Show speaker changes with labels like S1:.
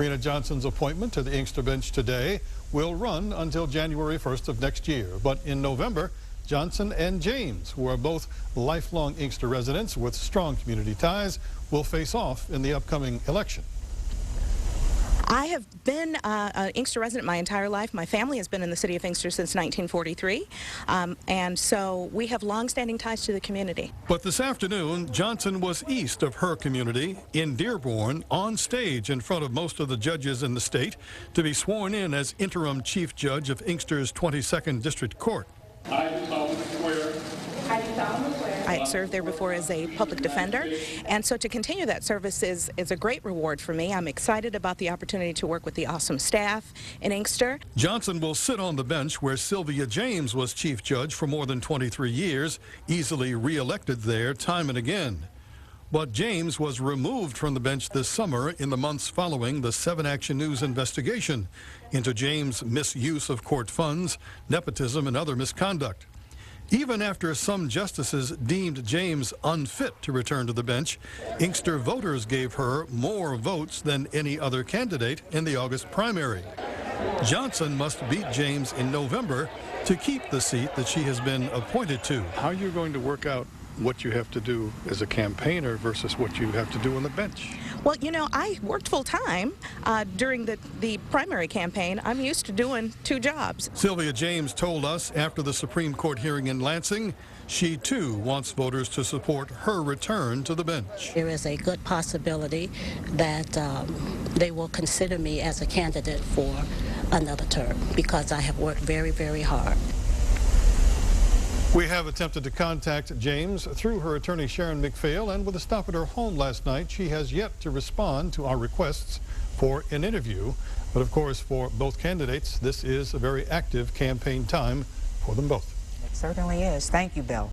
S1: Sabrina Johnson's appointment to the Inkster bench today will run until January 1st of next year. But in November, Johnson and James, who are both lifelong Inkster residents with strong community ties, will face off in the upcoming election.
S2: I have been an Inkster resident my entire life. My family has been in the city of Inkster since 1943, and so we have long-standing ties to the community.
S1: But this afternoon, Johnson was east of her community in Dearborn on stage in front of most of the judges in the state to be sworn in as interim chief judge of Inkster's 22nd District Court.
S2: I had served there before as a public defender, and so to continue that service is a great reward for me. I'm excited about the opportunity to work with the awesome staff in Inkster.
S1: Johnson will sit on the bench where Sylvia James was chief judge for more than 23 years, easily re-elected there time and again. But James was removed from the bench this summer in the months following the 7 Action News investigation into James' misuse of court funds, nepotism, and other misconduct. Even after some justices deemed James unfit to return to the bench, Inkster voters gave her more votes than any other candidate in the August primary. Johnson must beat James in November to keep the seat that she has been appointed to. How are you going to work out what you have to do as a campaigner versus what you have to do on the bench?
S2: Well, you know, I worked full-time during the primary campaign. I'm used to doing 2 jobs.
S1: Sylvia James told us after the Supreme Court hearing in Lansing, she too wants voters to support her return to the bench.
S3: There is a good possibility that they will consider me as a candidate for another term because I have worked very, very hard.
S1: We have attempted to contact James through her attorney Sharon McPhail, and with a stop at her home last night, she has yet to respond to our requests for an interview. But of course, for both candidates, this is a very active campaign time for them both.
S4: It certainly is. Thank you, Bill.